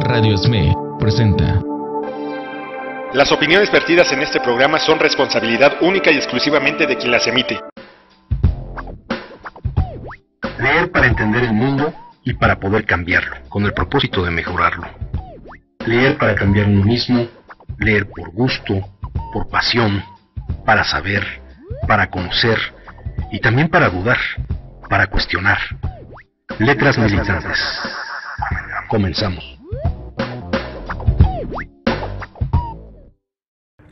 Radio SME presenta. Las opiniones vertidas en este programa son responsabilidad única y exclusivamente de quien las emite. Leer para entender el mundo y para poder cambiarlo, con el propósito de mejorarlo. Leer para cambiar uno mismo, leer por gusto, por pasión, para saber, para conocer y también para dudar, para cuestionar. Letras militantes. Comenzamos.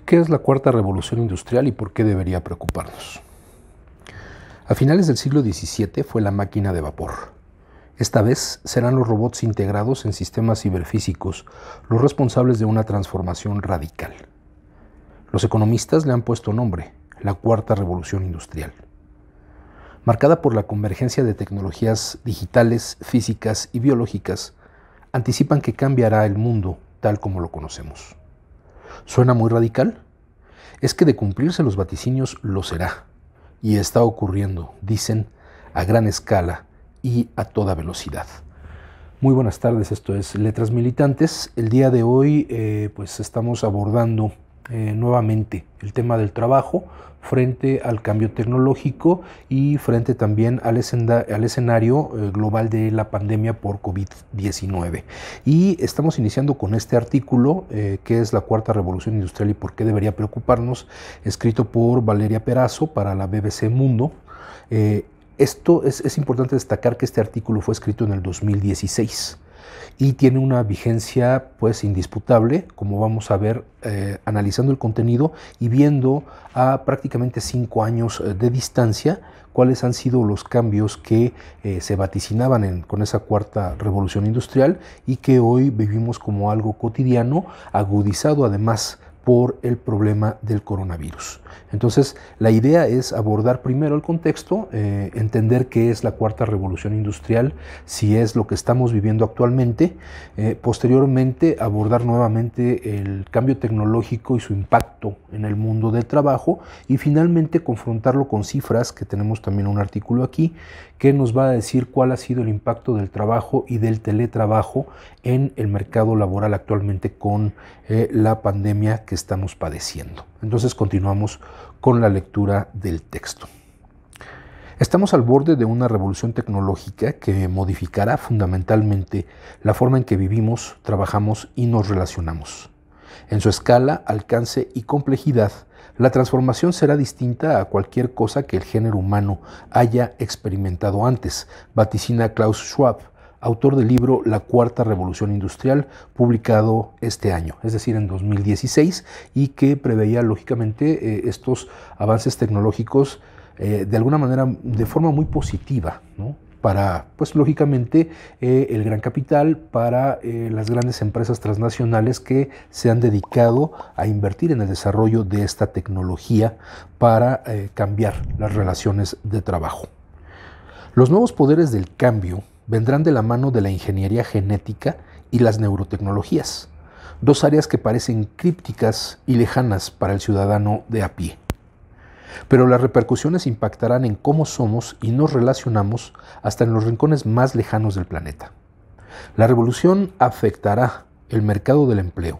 ¿Qué es la cuarta revolución industrial y por qué debería preocuparnos? A finales del siglo XVII fue la máquina de vapor. Esta vez serán los robots integrados en sistemas ciberfísicos los responsables de una transformación radical. Los economistas le han puesto nombre, la cuarta revolución industrial. Marcada por la convergencia de tecnologías digitales, físicas y biológicas, anticipan que cambiará el mundo tal como lo conocemos. ¿Suena muy radical? Es que de cumplirse los vaticinios lo será, y está ocurriendo, dicen, a gran escala y a toda velocidad. Muy buenas tardes, esto es Letras Militantes. El día de hoy pues estamos abordando nuevamente el tema del trabajo frente al cambio tecnológico y frente también al escenario global de la pandemia por COVID-19. Y estamos iniciando con este artículo que es la cuarta revolución industrial y por qué debería preocuparnos, escrito por Valeria Perazo para la BBC Mundo. Esto es importante destacar que este artículo fue escrito en el 2016 y tiene una vigencia pues indisputable, como vamos a ver analizando el contenido y viendo a prácticamente 5 años de distancia cuáles han sido los cambios que se vaticinaban con esa cuarta revolución industrial y que hoy vivimos como algo cotidiano, agudizado además por el problema del coronavirus. Entonces, la idea es abordar primero el contexto, entender qué es la cuarta revolución industrial, si es lo que estamos viviendo actualmente, posteriormente abordar nuevamente el cambio tecnológico y su impacto en el mundo del trabajo y finalmente confrontarlo con cifras, que tenemos también un artículo aquí, que nos va a decir cuál ha sido el impacto del trabajo y del teletrabajo en el mercado laboral actualmente con la pandemia que estamos padeciendo. Entonces continuamos con la lectura del texto. Estamos al borde de una revolución tecnológica que modificará fundamentalmente la forma en que vivimos, trabajamos y nos relacionamos. En su escala, alcance y complejidad, la transformación será distinta a cualquier cosa que el género humano haya experimentado antes, vaticina Klaus Schwab, autor del libro La Cuarta Revolución Industrial, publicado este año, es decir, en 2016, y que preveía lógicamente estos avances tecnológicos de alguna manera de forma muy positiva, ¿no? Para, pues lógicamente, el gran capital, para las grandes empresas transnacionales que se han dedicado a invertir en el desarrollo de esta tecnología para cambiar las relaciones de trabajo. Los nuevos poderes del cambio vendrán de la mano de la ingeniería genética y las neurotecnologías, dos áreas que parecen crípticas y lejanas para el ciudadano de a pie. Pero las repercusiones impactarán en cómo somos y nos relacionamos hasta en los rincones más lejanos del planeta. La revolución afectará el mercado del empleo,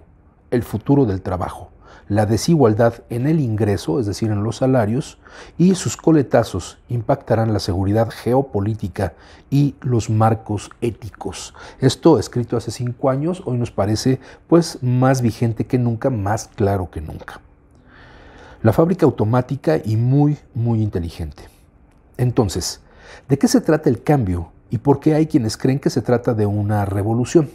el futuro del trabajo, la desigualdad en el ingreso, es decir, en los salarios, y sus coletazos impactarán la seguridad geopolítica y los marcos éticos. Esto, escrito hace 5 años, hoy nos parece pues más vigente que nunca, más claro que nunca. La fábrica automática y muy inteligente. Entonces, ¿de qué se trata el cambio y por qué hay quienes creen que se trata de una revolución?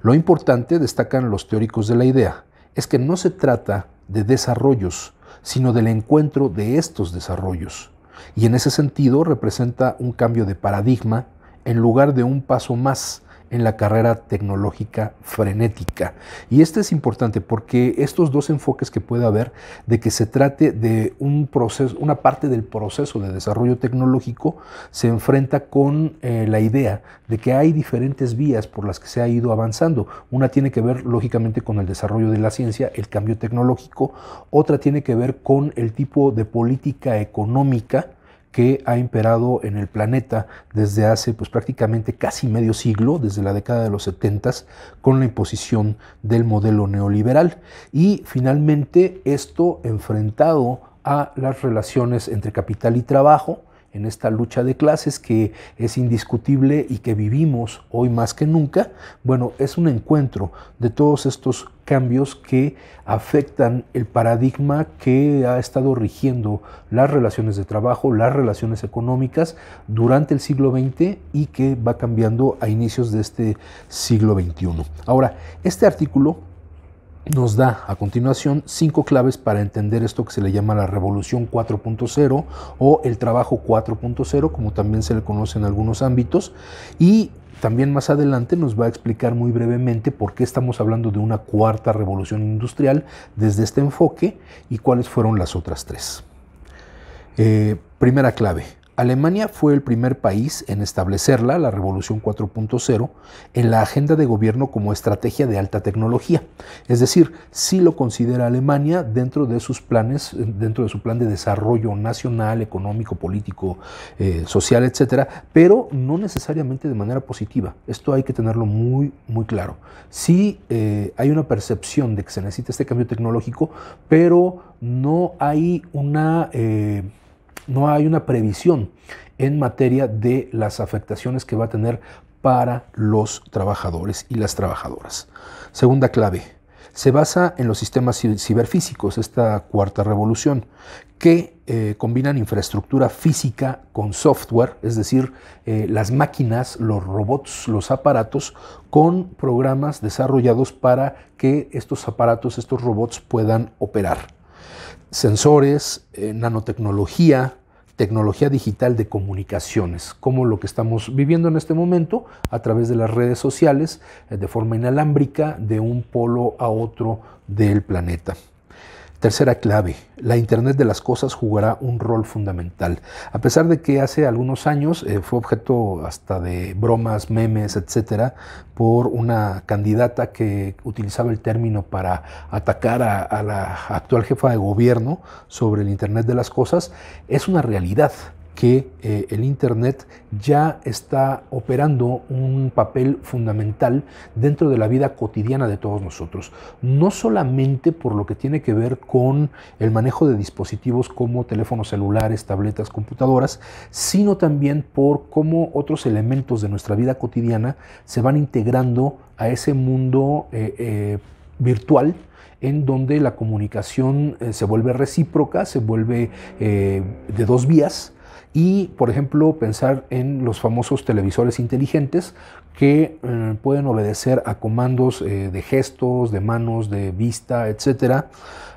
Lo importante, destacan los teóricos de la idea, es que no se trata de desarrollos, sino del encuentro de estos desarrollos. Y en ese sentido representa un cambio de paradigma en lugar de un paso más en la carrera tecnológica frenética. Y esto es importante porque estos dos enfoques que puede haber de que se trate de un proceso, una parte del proceso de desarrollo tecnológico se enfrenta con la idea de que hay diferentes vías por las que se ha ido avanzando. Una tiene que ver lógicamente con el desarrollo de la ciencia, el cambio tecnológico, otra tiene que ver con el tipo de política económica que ha imperado en el planeta desde hace pues prácticamente casi medio siglo, desde la década de los 70, con la imposición del modelo neoliberal. Y finalmente esto enfrentado a las relaciones entre capital y trabajo, en esta lucha de clases que es indiscutible y que vivimos hoy más que nunca, bueno, es un encuentro de todos estos cambios que afectan el paradigma que ha estado rigiendo las relaciones de trabajo, las relaciones económicas durante el siglo XX y que va cambiando a inicios de este siglo XXI. Ahora, este artículo nos da a continuación 5 claves para entender esto que se le llama la revolución 4.0 o el trabajo 4.0, como también se le conoce en algunos ámbitos, y también más adelante nos va a explicar muy brevemente por qué estamos hablando de una cuarta revolución industrial desde este enfoque y cuáles fueron las otras 3. Primera clave. Alemania fue el primer país en establecerla, la Revolución 4.0, en la agenda de gobierno como estrategia de alta tecnología. Es decir, sí lo considera Alemania dentro de sus planes, dentro de su plan de desarrollo nacional, económico, político, social, etcétera, pero no necesariamente de manera positiva. Esto hay que tenerlo muy, muy claro. Sí hay una percepción de que se necesita este cambio tecnológico, pero no hay una previsión en materia de las afectaciones que va a tener para los trabajadores y las trabajadoras. Segunda clave, se basa en los sistemas ciberfísicos, esta cuarta revolución, que combinan infraestructura física con software, es decir, las máquinas, los robots, los aparatos, con programas desarrollados para que estos aparatos, estos robots puedan operar. Sensores, nanotecnología, tecnología digital de comunicaciones, como lo que estamos viviendo en este momento a través de las redes sociales, de forma inalámbrica, de un polo a otro del planeta. Tercera clave, la Internet de las cosas jugará un rol fundamental. A pesar de que hace algunos años fue objeto hasta de bromas, memes, etcétera, por una candidata que utilizaba el término para atacar a la actual jefa de gobierno sobre el Internet de las cosas, es una realidad que el Internet ya está operando un papel fundamental dentro de la vida cotidiana de todos nosotros. No solamente por lo que tiene que ver con el manejo de dispositivos como teléfonos celulares, tabletas, computadoras, sino también por cómo otros elementos de nuestra vida cotidiana se van integrando a ese mundo virtual, en donde la comunicación se vuelve recíproca, se vuelve de dos vías. Y, por ejemplo, pensar en los famosos televisores inteligentes que pueden obedecer a comandos de gestos, de manos, de vista, etcétera,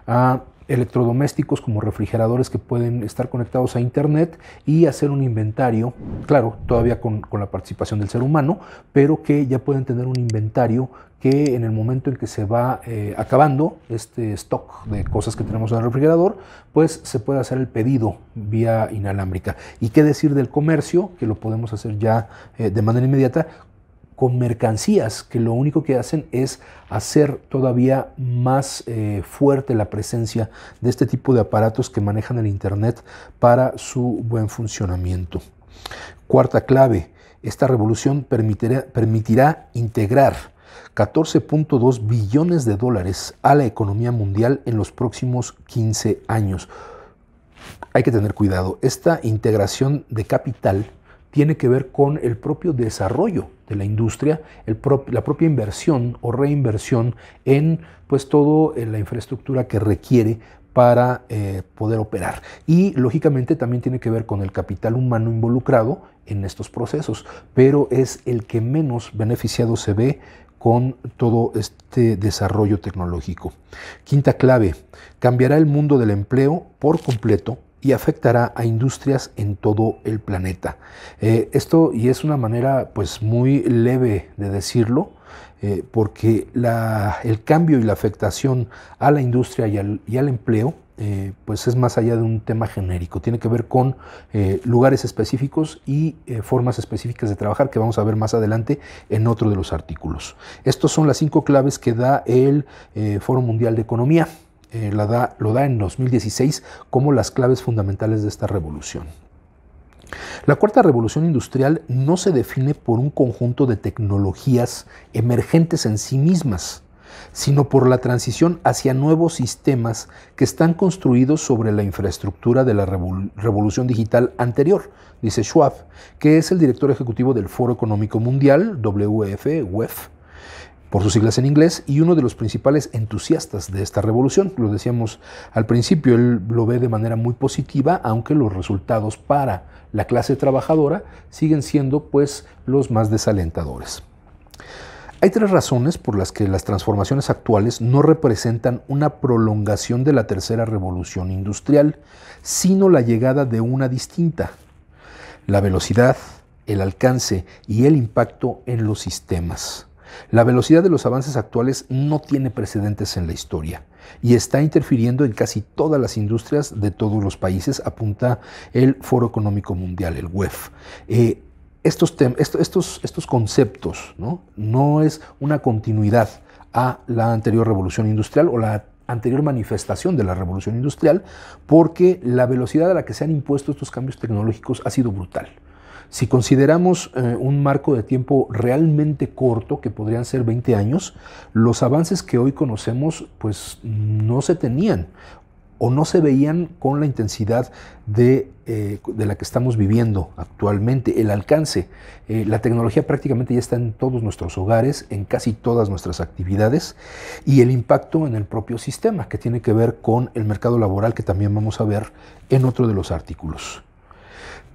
a electrodomésticos como refrigeradores que pueden estar conectados a Internet y hacer un inventario, claro, todavía con la participación del ser humano, pero que ya pueden tener un inventario que en el momento en que se va acabando este stock de cosas que tenemos en el refrigerador, pues se puede hacer el pedido vía inalámbrica. ¿Y qué decir del comercio? Que lo podemos hacer ya de manera inmediata con mercancías, que lo único que hacen es hacer todavía más fuerte la presencia de este tipo de aparatos que manejan el Internet para su buen funcionamiento. Cuarta clave, esta revolución permitirá integrar 14.2 billones de dólares a la economía mundial en los próximos 15 años. Hay que tener cuidado, esta integración de capital tiene que ver con el propio desarrollo de la industria, la propia inversión o reinversión en pues toda la infraestructura que requiere para poder operar. Y lógicamente también tiene que ver con el capital humano involucrado en estos procesos, pero es el que menos beneficiado se ve con todo este desarrollo tecnológico. Quinta clave, cambiará el mundo del empleo por completo y afectará a industrias en todo el planeta. Esto, y es una manera pues muy leve de decirlo, porque el cambio y la afectación a la industria y al empleo pues es más allá de un tema genérico, tiene que ver con lugares específicos y formas específicas de trabajar que vamos a ver más adelante en otro de los artículos. Estas son las 5 claves que da el Foro Mundial de Economía. Lo da en 2016 como las claves fundamentales de esta revolución. La cuarta revolución industrial no se define por un conjunto de tecnologías emergentes en sí mismas, sino por la transición hacia nuevos sistemas que están construidos sobre la infraestructura de la revolución digital anterior, dice Schwab, que es el director ejecutivo del Foro Económico Mundial, WEF, por sus siglas en inglés, y uno de los principales entusiastas de esta revolución. Lo decíamos al principio, él lo ve de manera muy positiva, aunque los resultados para la clase trabajadora siguen siendo pues los más desalentadores. Hay tres razones por las que las transformaciones actuales no representan una prolongación de la tercera revolución industrial, sino la llegada de una distinta: la velocidad, el alcance y el impacto en los sistemas. La velocidad de los avances actuales no tiene precedentes en la historia y está interfiriendo en casi todas las industrias de todos los países, apunta el Foro Económico Mundial, el WEF. Estos conceptos, no es una continuidad a la anterior revolución industrial o la anterior manifestación de la revolución industrial, porque la velocidad a la que se han impuesto estos cambios tecnológicos ha sido brutal. Si consideramos un marco de tiempo realmente corto, que podrían ser 20 años, los avances que hoy conocemos pues no se tenían o no se veían con la intensidad de la que estamos viviendo actualmente. El alcance, la tecnología prácticamente ya está en todos nuestros hogares, en casi todas nuestras actividades, y el impacto en el propio sistema, que tiene que ver con el mercado laboral, que también vamos a ver en otro de los artículos.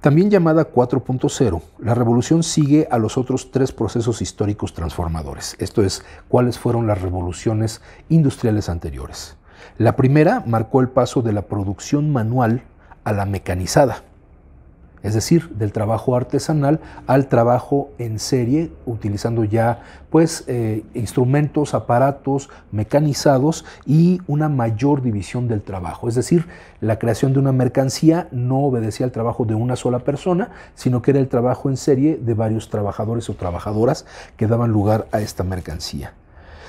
También llamada 4.0, la revolución sigue a los otros tres procesos históricos transformadores. Esto es, cuáles fueron las revoluciones industriales anteriores. La primera marcó el paso de la producción manual a la mecanizada, es decir, del trabajo artesanal al trabajo en serie, utilizando ya pues instrumentos, aparatos mecanizados y una mayor división del trabajo. Es decir, la creación de una mercancía no obedecía al trabajo de una sola persona, sino que era el trabajo en serie de varios trabajadores o trabajadoras que daban lugar a esta mercancía.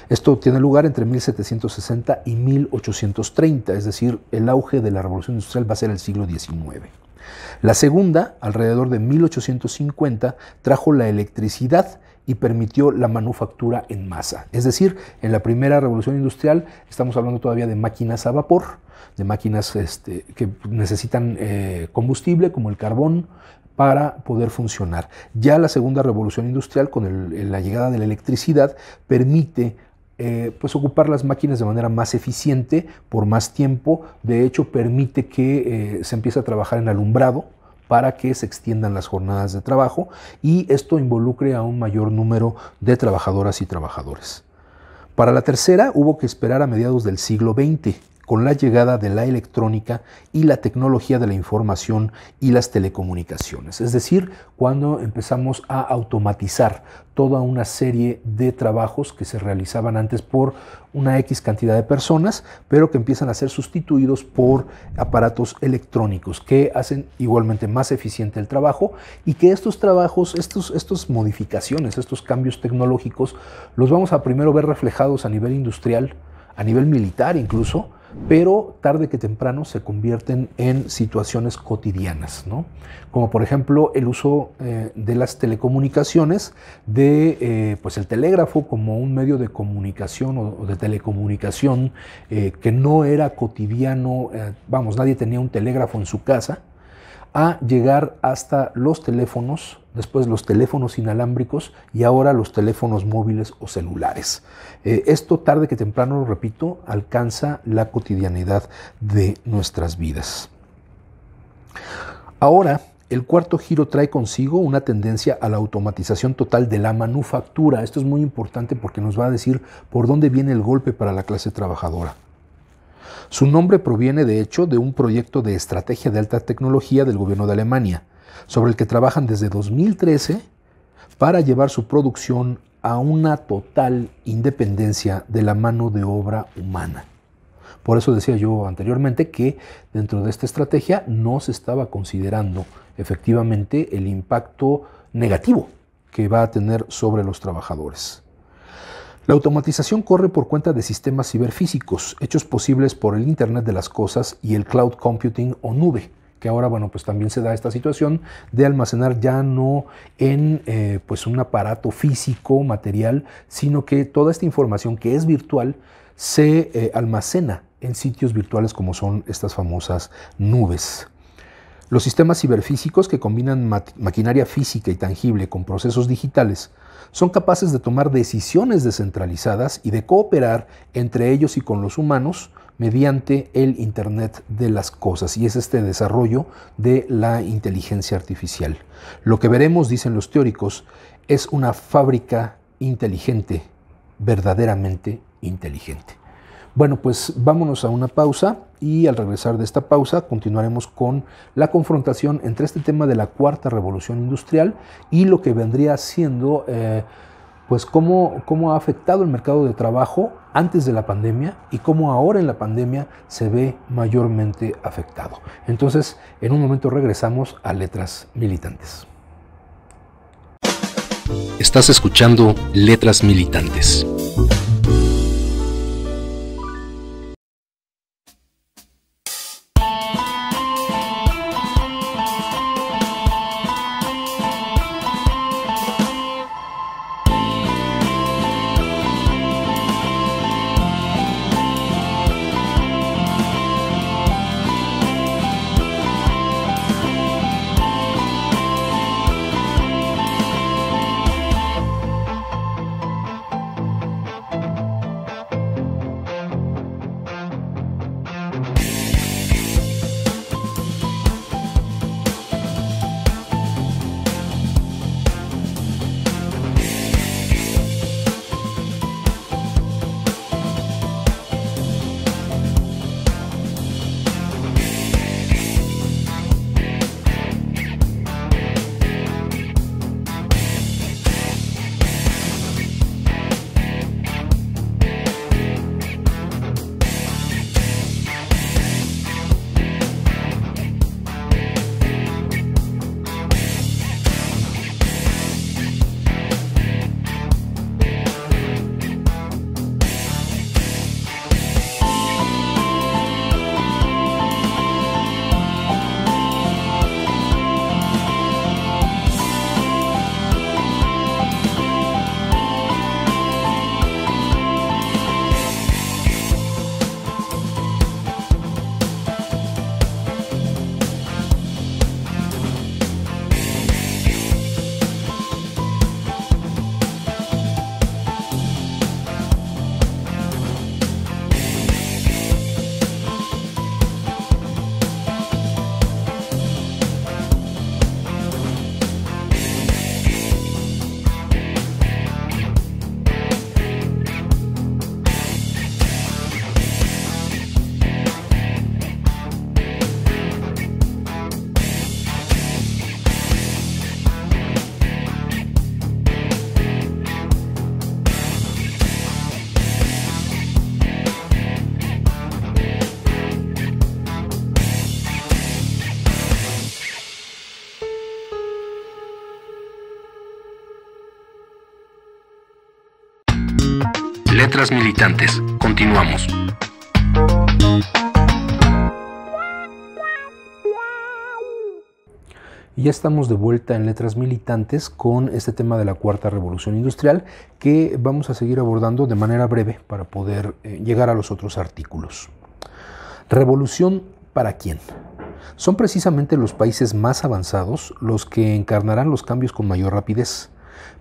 Esto tiene lugar entre 1760 y 1830, es decir, el auge de la revolución industrial va a ser el siglo XIX. La segunda, alrededor de 1850, trajo la electricidad y permitió la manufactura en masa. Es decir, en la primera revolución industrial estamos hablando todavía de máquinas a vapor, de máquinas que necesitan combustible como el carbón para poder funcionar. Ya la segunda revolución industrial, con la llegada de la electricidad, permite pues ocupar las máquinas de manera más eficiente, por más tiempo. De hecho, permite que se empiece a trabajar en alumbrado para que se extiendan las jornadas de trabajo, y esto involucre a un mayor número de trabajadoras y trabajadores. Para la tercera hubo que esperar a mediados del siglo XX, con la llegada de la electrónica y la tecnología de la información y las telecomunicaciones. Es decir, cuando empezamos a automatizar toda una serie de trabajos que se realizaban antes por una X cantidad de personas, pero que empiezan a ser sustituidos por aparatos electrónicos que hacen igualmente más eficiente el trabajo, y que estos trabajos, estas modificaciones, estos cambios tecnológicos, los vamos a primero ver reflejados a nivel industrial, a nivel militar incluso, pero tarde que temprano se convierten en situaciones cotidianas, ¿no? Como por ejemplo el uso de las telecomunicaciones, pues el telégrafo como un medio de comunicación o de telecomunicación que no era cotidiano, nadie tenía un telégrafo en su casa, a llegar hasta los teléfonos, después los teléfonos inalámbricos y ahora los teléfonos móviles o celulares. Esto tarde que temprano, repito, alcanza la cotidianidad de nuestras vidas. Ahora, el cuarto giro trae consigo una tendencia a la automatización total de la manufactura. Esto es muy importante porque nos va a decir por dónde viene el golpe para la clase trabajadora. Su nombre proviene, de hecho, de un proyecto de estrategia de alta tecnología del gobierno de Alemania, sobre el que trabajan desde 2013 para llevar su producción a una total independencia de la mano de obra humana. Por eso decía yo anteriormente que dentro de esta estrategia no se estaba considerando efectivamente el impacto negativo que va a tener sobre los trabajadores. La automatización corre por cuenta de sistemas ciberfísicos, hechos posibles por el Internet de las Cosas y el cloud computing o nube, que ahora, bueno, pues también se da esta situación de almacenar ya no en pues un aparato físico, material, sino que toda esta información que es virtual se almacena en sitios virtuales como son estas famosas nubes. Los sistemas ciberfísicos que combinan maquinaria física y tangible con procesos digitales son capaces de tomar decisiones descentralizadas y de cooperar entre ellos y con los humanos mediante el Internet de las cosas, y es este desarrollo de la inteligencia artificial. Lo que veremos, dicen los teóricos, es una fábrica inteligente, verdaderamente inteligente. Bueno, pues vámonos a una pausa y al regresar de esta pausa continuaremos con la confrontación entre este tema de la cuarta revolución industrial y lo que vendría siendo pues cómo ha afectado el mercado de trabajo antes de la pandemia y cómo ahora en la pandemia se ve mayormente afectado. Entonces, en un momento regresamos a Letras Militantes. Estás escuchando Letras Militantes. Letras Militantes. Continuamos. Y ya estamos de vuelta en Letras Militantes con este tema de la cuarta revolución industrial que vamos a seguir abordando de manera breve para poder llegar a los otros artículos. ¿Revolución para quién? Son precisamente los países más avanzados los que encarnarán los cambios con mayor rapidez,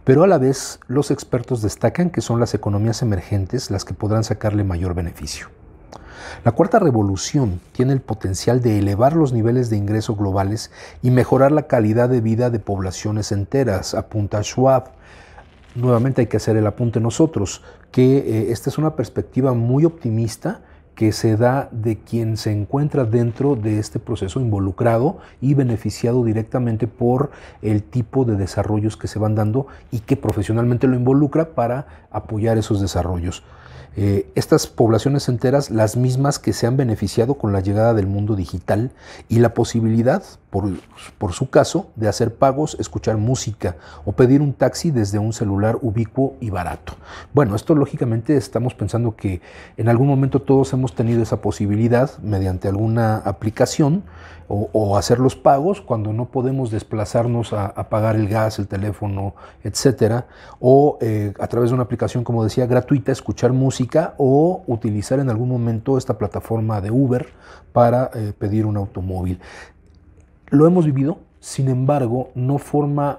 pero a la vez los expertos destacan que son las economías emergentes las que podrán sacarle mayor beneficio. La cuarta revolución tiene el potencial de elevar los niveles de ingreso globales y mejorar la calidad de vida de poblaciones enteras, apunta Schwab. Nuevamente hay que hacer el apunte nosotros, que esta es una perspectiva muy optimista que se da de quien se encuentra dentro de este proceso involucrado y beneficiado directamente por el tipo de desarrollos que se van dando y que profesionalmente lo involucra para apoyar esos desarrollos. Estas poblaciones enteras, las mismas que se han beneficiado con la llegada del mundo digital y la posibilidad por su caso, de hacer pagos, escuchar música o pedir un taxi desde un celular ubicuo y barato. Bueno, esto lógicamente estamos pensando que en algún momento todos hemos tenido esa posibilidad mediante alguna aplicación o hacer los pagos cuando no podemos desplazarnos a pagar el gas, el teléfono, etcétera, o a través de una aplicación, como decía, gratuita, escuchar música o utilizar en algún momento esta plataforma de Uber para pedir un automóvil. Lo hemos vivido, sin embargo, no forma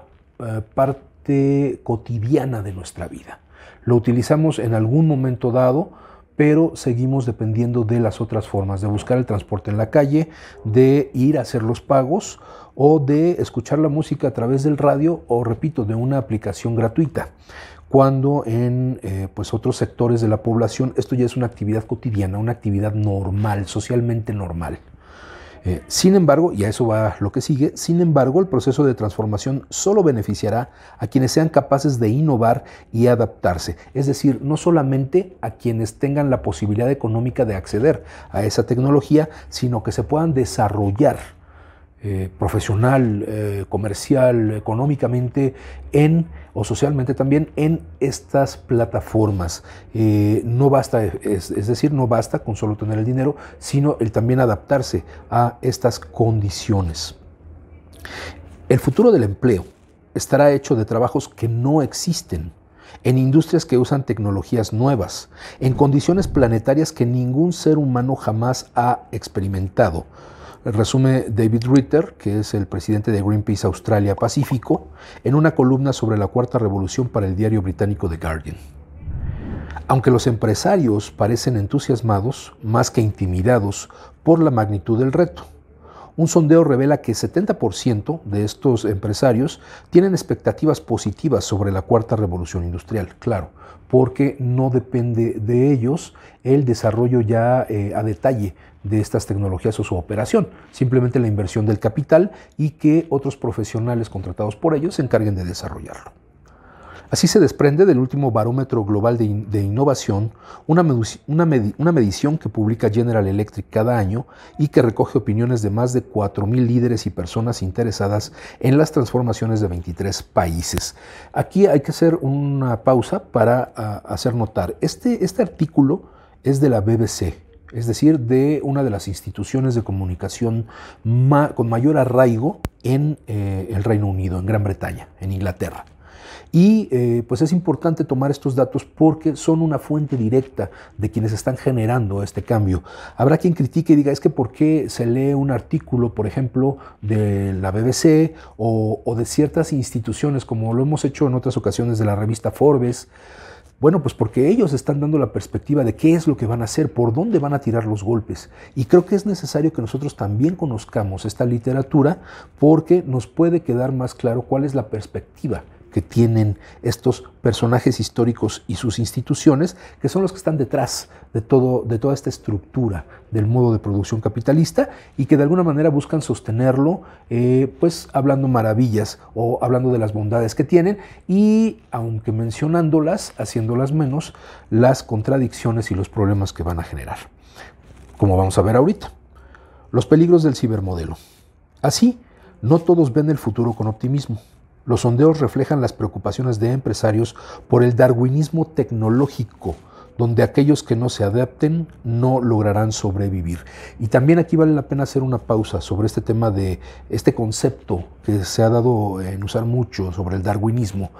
parte cotidiana de nuestra vida. Lo utilizamos en algún momento dado, pero seguimos dependiendo de las otras formas, de buscar el transporte en la calle, de ir a hacer los pagos o de escuchar la música a través del radio o, repito, de una aplicación gratuita. Cuando en pues otros sectores de la población esto ya es una actividad cotidiana, una actividad normal, socialmente normal. Sin embargo, y a eso va lo que sigue, sin embargo, el proceso de transformación solo beneficiará a quienes sean capaces de innovar y adaptarse. Es decir, no solamente a quienes tengan la posibilidad económica de acceder a esa tecnología, sino que se puedan desarrollar profesional, comercial, económicamente o socialmente también en estas plataformas. No basta, es decir, no basta con solo tener el dinero, sino el también adaptarse a estas condiciones. El futuro del empleo estará hecho de trabajos que no existen, en industrias que usan tecnologías nuevas, en condiciones planetarias que ningún ser humano jamás ha experimentado. Resume David Ritter, que es el presidente de Greenpeace Australia Pacífico, en una columna sobre la cuarta revolución para el diario británico The Guardian. Aunque los empresarios parecen entusiasmados, más que intimidados por la magnitud del reto. Un sondeo revela que 70% de estos empresarios tienen expectativas positivas sobre la cuarta revolución industrial, claro, porque no depende de ellos el desarrollo ya a detalle de estas tecnologías o su operación, simplemente la inversión del capital y que otros profesionales contratados por ellos se encarguen de desarrollarlo. Así se desprende del último barómetro global de innovación, una medición que publica General Electric cada año y que recoge opiniones de más de 4,000 líderes y personas interesadas en las transformaciones de 23 países. Aquí hay que hacer una pausa para hacer notar. Este artículo es de la BBC, es decir, de una de las instituciones de comunicación con mayor arraigo en el Reino Unido, en Gran Bretaña, en Inglaterra. Y pues es importante tomar estos datos porque son una fuente directa de quienes están generando este cambio. Habrá quien critique y diga, es que ¿por qué se lee un artículo, por ejemplo, de la BBC o de ciertas instituciones, como lo hemos hecho en otras ocasiones de la revista Forbes? Bueno, pues porque ellos están dando la perspectiva de qué es lo que van a hacer, por dónde van a tirar los golpes. Y creo que es necesario que nosotros también conozcamos esta literatura porque nos puede quedar más claro cuál es la perspectiva que tienen estos personajes históricos y sus instituciones, que son los que están detrás de toda esta estructura del modo de producción capitalista y que de alguna manera buscan sostenerlo, pues hablando maravillas o hablando de las bondades que tienen y, aunque mencionándolas, haciéndolas menos, las contradicciones y los problemas que van a generar. Como vamos a ver ahorita. Los peligros del cibermodelo. Así, no todos ven el futuro con optimismo. Los sondeos reflejan las preocupaciones de empresarios por el darwinismo tecnológico, donde aquellos que no se adapten no lograrán sobrevivir. Y también aquí vale la pena hacer una pausa sobre este tema de este concepto que se ha dado en usar mucho sobre el darwinismo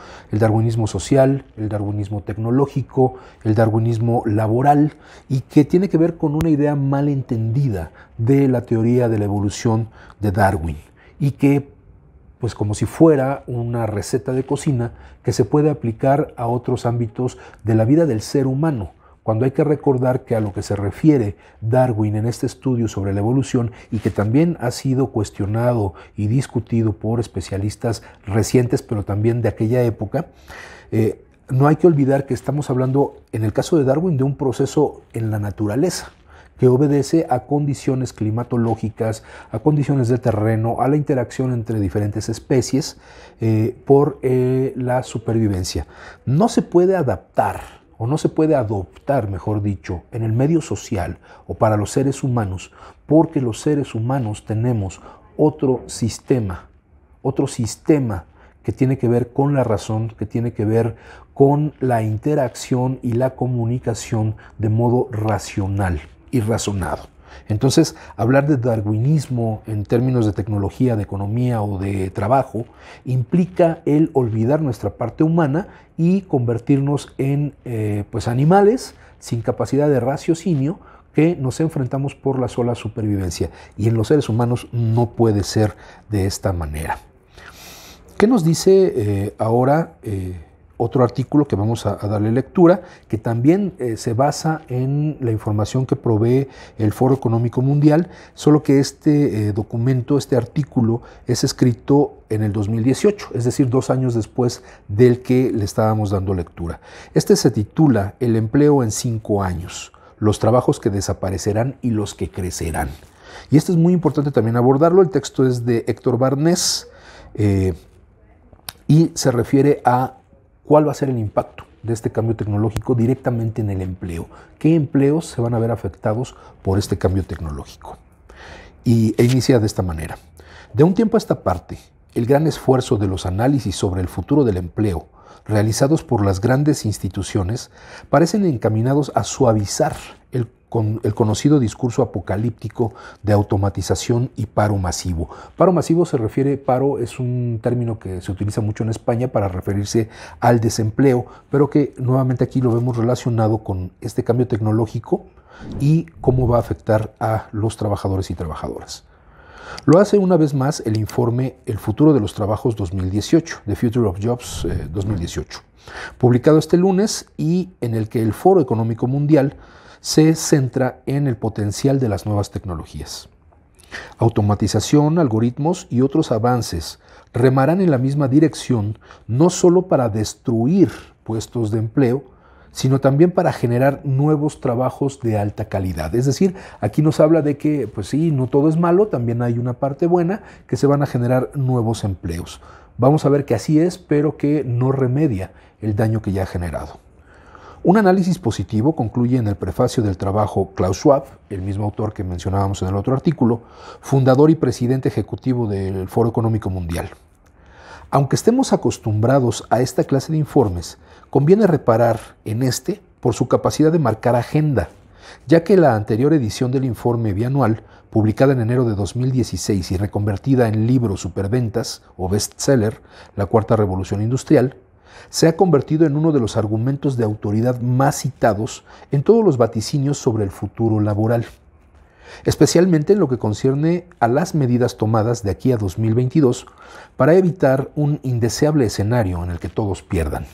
social, el darwinismo tecnológico, el darwinismo laboral, y que tiene que ver con una idea mal entendida de la teoría de la evolución de Darwin, y que pues como si fuera una receta de cocina que se puede aplicar a otros ámbitos de la vida del ser humano, cuando hay que recordar que a lo que se refiere Darwin en este estudio sobre la evolución y que también ha sido cuestionado y discutido por especialistas recientes, pero también de aquella época, no hay que olvidar que estamos hablando, en el caso de Darwin, de un proceso en la naturaleza, que obedece a condiciones climatológicas, a condiciones de terreno, a la interacción entre diferentes especies por la supervivencia. No se puede adaptar, o no se puede adoptar, mejor dicho, en el medio social o para los seres humanos, porque los seres humanos tenemos otro sistema que tiene que ver con la razón, que tiene que ver con la interacción y la comunicación de modo racional y razonado. Entonces, hablar de darwinismo en términos de tecnología, de economía o de trabajo implica el olvidar nuestra parte humana y convertirnos en pues animales sin capacidad de raciocinio que nos enfrentamos por la sola supervivencia. Y en los seres humanos no puede ser de esta manera. ¿Qué nos dice ahora otro artículo que vamos a darle lectura, que también se basa en la información que provee el Foro Económico Mundial, solo que este documento, este artículo, es escrito en el 2018, es decir, 2 años después del que le estábamos dando lectura. Este se titula El empleo en 5 años, los trabajos que desaparecerán y los que crecerán. Y esto es muy importante también abordarlo. El texto es de Héctor Barnés y se refiere a cuál va a ser el impacto de este cambio tecnológico directamente en el empleo. ¿Qué empleos se van a ver afectados por este cambio tecnológico? E inicia de esta manera. De un tiempo a esta parte, el gran esfuerzo de los análisis sobre el futuro del empleo realizados por las grandes instituciones parecen encaminados a suavizar el conocido discurso apocalíptico de automatización y paro masivo. Paro masivo es un término que se utiliza mucho en España para referirse al desempleo, pero que nuevamente aquí lo vemos relacionado con este cambio tecnológico y cómo va a afectar a los trabajadores y trabajadoras. Lo hace una vez más el informe El futuro de los trabajos 2018, The Future of Jobs 2018, publicado este lunes y en el que el Foro Económico Mundial se centra en el potencial de las nuevas tecnologías. Automatización, algoritmos y otros avances remarán en la misma dirección, no solo para destruir puestos de empleo, sino también para generar nuevos trabajos de alta calidad. Es decir, aquí nos habla de que, pues sí, no todo es malo, también hay una parte buena, que se van a generar nuevos empleos. Vamos a ver que así es, pero que no remedia el daño que ya ha generado. Un análisis positivo concluye en el prefacio del trabajo Klaus Schwab, el mismo autor que mencionábamos en el otro artículo, fundador y presidente ejecutivo del Foro Económico Mundial. Aunque estemos acostumbrados a esta clase de informes, conviene reparar en este por su capacidad de marcar agenda, ya que la anterior edición del informe bianual, publicada en enero de 2016 y reconvertida en libro superventas o bestseller, La Cuarta Revolución Industrial, se ha convertido en uno de los argumentos de autoridad más citados en todos los vaticinios sobre el futuro laboral, especialmente en lo que concierne a las medidas tomadas de aquí a 2022 para evitar un indeseable escenario en el que todos pierdan.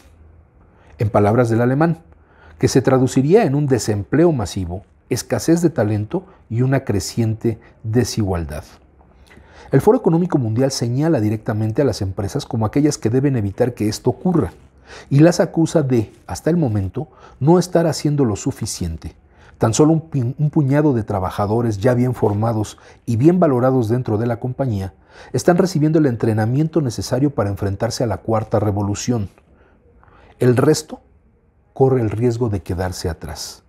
En palabras del alemán, que se traduciría en un desempleo masivo, escasez de talento y una creciente desigualdad. El Foro Económico Mundial señala directamente a las empresas como aquellas que deben evitar que esto ocurra y las acusa de, hasta el momento, no estar haciendo lo suficiente. Tan solo un puñado de trabajadores ya bien formados y bien valorados dentro de la compañía están recibiendo el entrenamiento necesario para enfrentarse a la cuarta revolución. El resto corre el riesgo de quedarse atrás.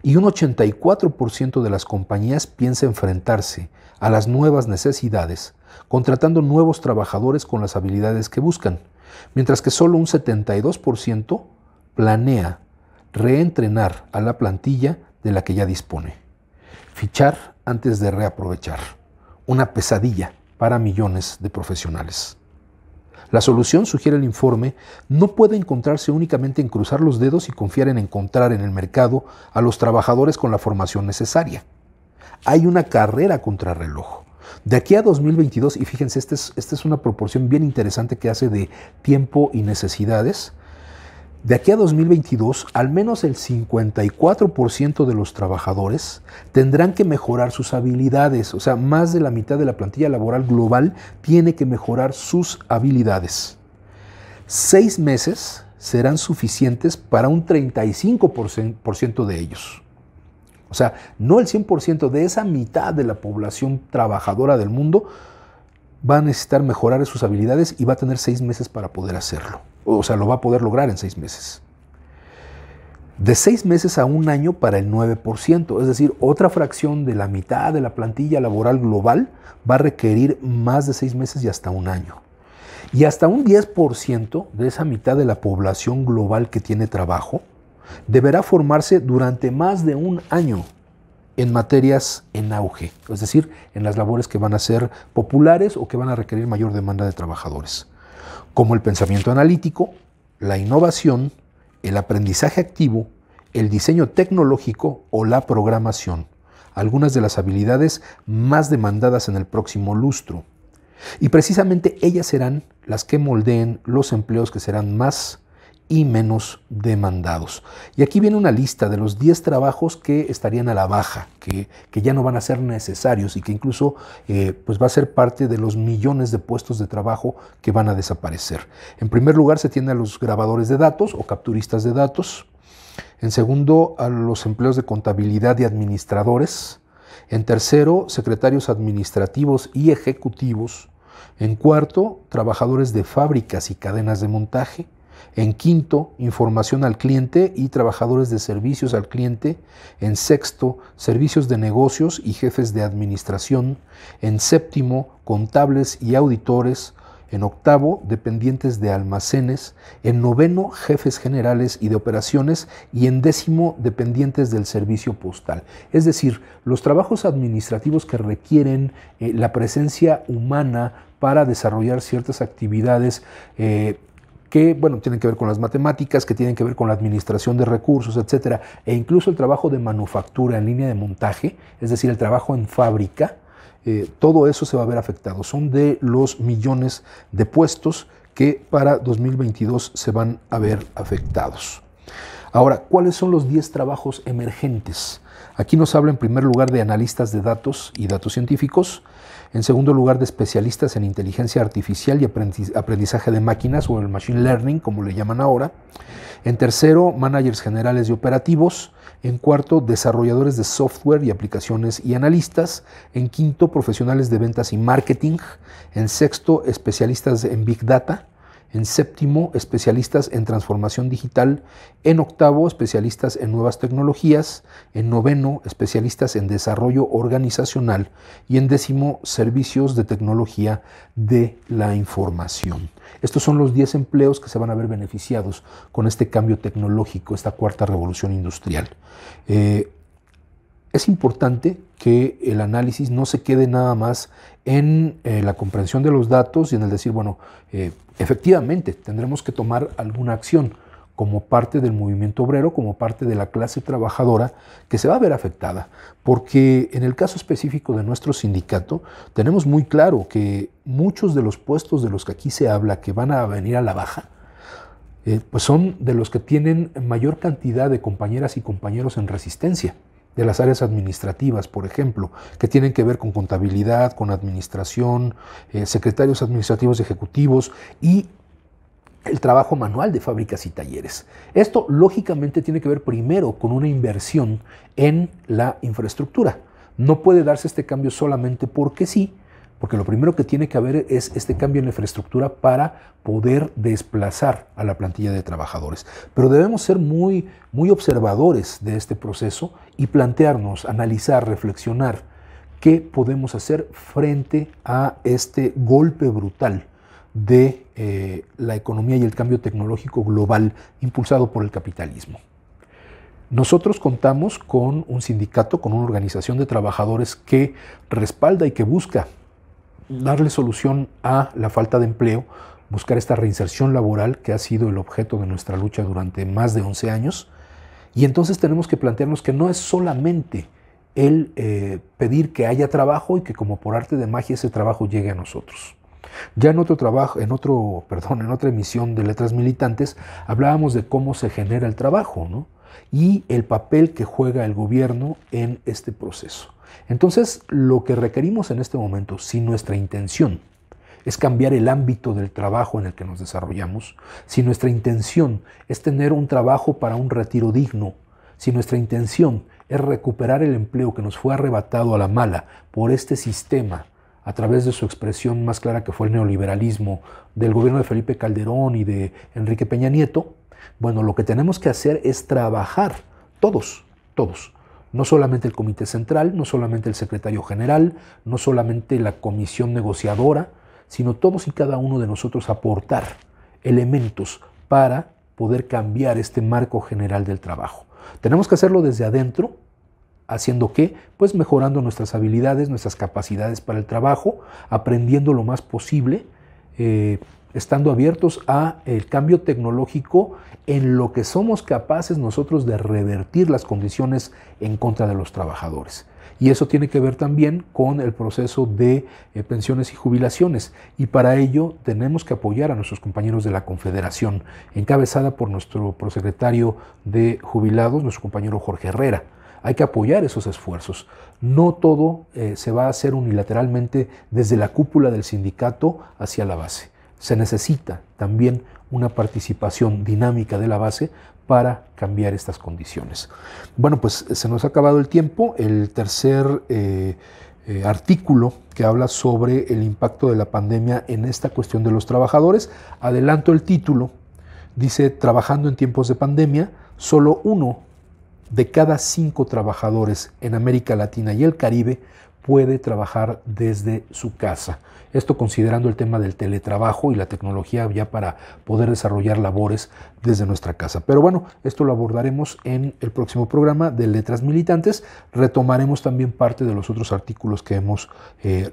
Y un 84% de las compañías piensa enfrentarse a las nuevas necesidades, contratando nuevos trabajadores con las habilidades que buscan, mientras que solo un 72% planea reentrenar a la plantilla de la que ya dispone. Fichar antes de reaprovechar. Una pesadilla para millones de profesionales. La solución, sugiere el informe, no puede encontrarse únicamente en cruzar los dedos y confiar en encontrar en el mercado a los trabajadores con la formación necesaria. Hay una carrera contrarreloj. De aquí a 2022, y fíjense, esta es una proporción bien interesante que hace de tiempo y necesidades. De aquí a 2022, al menos el 54% de los trabajadores tendrán que mejorar sus habilidades. O sea, más de la mitad de la plantilla laboral global tiene que mejorar sus habilidades. 6 meses serán suficientes para un 35% de ellos. O sea, no el 100% de esa mitad de la población trabajadora del mundo va a necesitar mejorar sus habilidades y va a tener 6 meses para poder hacerlo. O sea, lo va a poder lograr en 6 meses. De 6 meses a 1 año para el 9%, es decir, otra fracción de la mitad de la plantilla laboral global va a requerir más de 6 meses y hasta 1 año. Y hasta un 10% de esa mitad de la población global que tiene trabajo deberá formarse durante más de 1 año en materias en auge, es decir, en las labores que van a ser populares o que van a requerir mayor demanda de trabajadores, como el pensamiento analítico, la innovación, el aprendizaje activo, el diseño tecnológico o la programación, algunas de las habilidades más demandadas en el próximo lustro. Y precisamente ellas serán las que moldeen los empleos que serán más y menos demandados. Y aquí viene una lista de los 10 trabajos que estarían a la baja, que ya no van a ser necesarios y que incluso pues va a ser parte de los millones de puestos de trabajo que van a desaparecer. En primer lugar se tiene a los grabadores de datos o capturistas de datos. En segundo, a los empleos de contabilidad y administradores. En tercero, secretarios administrativos y ejecutivos. En cuarto, trabajadores de fábricas y cadenas de montaje. En quinto, información al cliente y trabajadores de servicios al cliente. En sexto, servicios de negocios y jefes de administración. En séptimo, contables y auditores. En octavo, dependientes de almacenes. En noveno, jefes generales y de operaciones. Y en décimo, dependientes del servicio postal. Es decir, los trabajos administrativos que requieren la presencia humana para desarrollar ciertas actividades que, bueno, tienen que ver con las matemáticas, que tienen que ver con la administración de recursos, etcétera, e incluso el trabajo de manufactura en línea de montaje, es decir, el trabajo en fábrica, todo eso se va a ver afectado. Son de los millones de puestos que para 2022 se van a ver afectados. Ahora, ¿cuáles son los 10 trabajos emergentes? Aquí nos habla en primer lugar de analistas de datos y datos científicos, en segundo lugar de especialistas en inteligencia artificial y aprendizaje de máquinas o el machine learning, como le llaman ahora. En tercero, managers generales y operativos. En cuarto, desarrolladores de software y aplicaciones y analistas. En quinto, profesionales de ventas y marketing. En sexto, especialistas en Big Data. En séptimo, especialistas en transformación digital. En octavo, especialistas en nuevas tecnologías. En noveno, especialistas en desarrollo organizacional. Y en décimo, servicios de tecnología de la información. Estos son los 10 empleos que se van a ver beneficiados con este cambio tecnológico, esta cuarta revolución industrial. Es importante que el análisis no se quede nada más en la comprensión de los datos y en el decir, bueno, efectivamente tendremos que tomar alguna acción como parte del movimiento obrero, como parte de la clase trabajadora que se va a ver afectada. Porque en el caso específico de nuestro sindicato tenemos muy claro que muchos de los puestos de los que aquí se habla que van a venir a la baja, pues son de los que tienen mayor cantidad de compañeras y compañeros en resistencia, de las áreas administrativas, por ejemplo, que tienen que ver con contabilidad, con administración, secretarios administrativos y ejecutivos y el trabajo manual de fábricas y talleres. Esto lógicamente tiene que ver primero con una inversión en la infraestructura. No puede darse este cambio solamente porque sí, porque lo primero que tiene que haber es este cambio en la infraestructura para poder desplazar a la plantilla de trabajadores. Pero debemos ser muy observadores de este proceso y plantearnos, analizar, reflexionar qué podemos hacer frente a este golpe brutal de la economía y el cambio tecnológico global impulsado por el capitalismo. Nosotros contamos con un sindicato, con una organización de trabajadores que respalda y que busca darle solución a la falta de empleo, buscar esta reinserción laboral que ha sido el objeto de nuestra lucha durante más de 11 años. Y entonces tenemos que plantearnos que no es solamente el pedir que haya trabajo y que como por arte de magia ese trabajo llegue a nosotros. Ya en otra emisión de Letras Militantes hablábamos de cómo se genera el trabajo, ¿no? Y el papel que juega el gobierno en este proceso. Entonces, lo que requerimos en este momento, si nuestra intención es cambiar el ámbito del trabajo en el que nos desarrollamos, si nuestra intención es tener un trabajo para un retiro digno, si nuestra intención es recuperar el empleo que nos fue arrebatado a la mala por este sistema a través de su expresión más clara, que fue el neoliberalismo del gobierno de Felipe Calderón y de Enrique Peña Nieto, bueno, lo que tenemos que hacer es trabajar todos, no solamente el Comité Central, no solamente el Secretario General, no solamente la Comisión Negociadora, sino todos y cada uno de nosotros aportar elementos para poder cambiar este marco general del trabajo. Tenemos que hacerlo desde adentro. ¿Haciendo qué? Pues mejorando nuestras habilidades, nuestras capacidades para el trabajo, aprendiendo lo más posible, estando abiertos a el cambio tecnológico en lo que somos capaces nosotros de revertir las condiciones en contra de los trabajadores. Y eso tiene que ver también con el proceso de pensiones y jubilaciones. Y para ello tenemos que apoyar a nuestros compañeros de la Confederación, encabezada por nuestro prosecretario de Jubilados, nuestro compañero Jorge Herrera. Hay que apoyar esos esfuerzos. No todo se va a hacer unilateralmente desde la cúpula del sindicato hacia la base. Se necesita también una participación dinámica de la base para cambiar estas condiciones. Bueno, pues se nos ha acabado el tiempo. El tercer artículo que habla sobre el impacto de la pandemia en esta cuestión de los trabajadores. Adelanto el título. Dice: trabajando en tiempos de pandemia, solo 1 de cada 5 trabajadores en América Latina y el Caribe puede trabajar desde su casa. Esto considerando el tema del teletrabajo y la tecnología ya para poder desarrollar labores desde nuestra casa. Pero bueno, esto lo abordaremos en el próximo programa de Letras Militantes. Retomaremos también parte de los otros artículos que hemos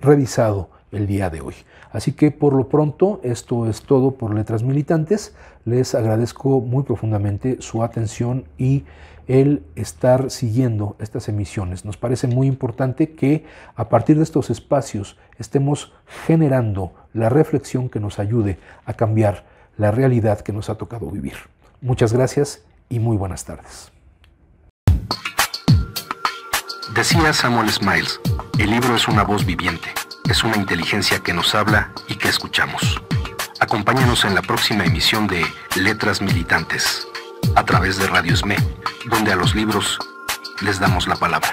revisado el día de hoy. Así que por lo pronto esto es todo por Letras Militantes. Les agradezco muy profundamente su atención y el estar siguiendo estas emisiones. Nos parece muy importante que a partir de estos espacios estemos generando la reflexión que nos ayude a cambiar la realidad que nos ha tocado vivir. Muchas gracias y muy buenas tardes. Decía Samuel Smiles, el libro es una voz viviente, es una inteligencia que nos habla y que escuchamos. Acompáñanos en la próxima emisión de Letras Militantes, a través de Radio SME, donde a los libros les damos la palabra.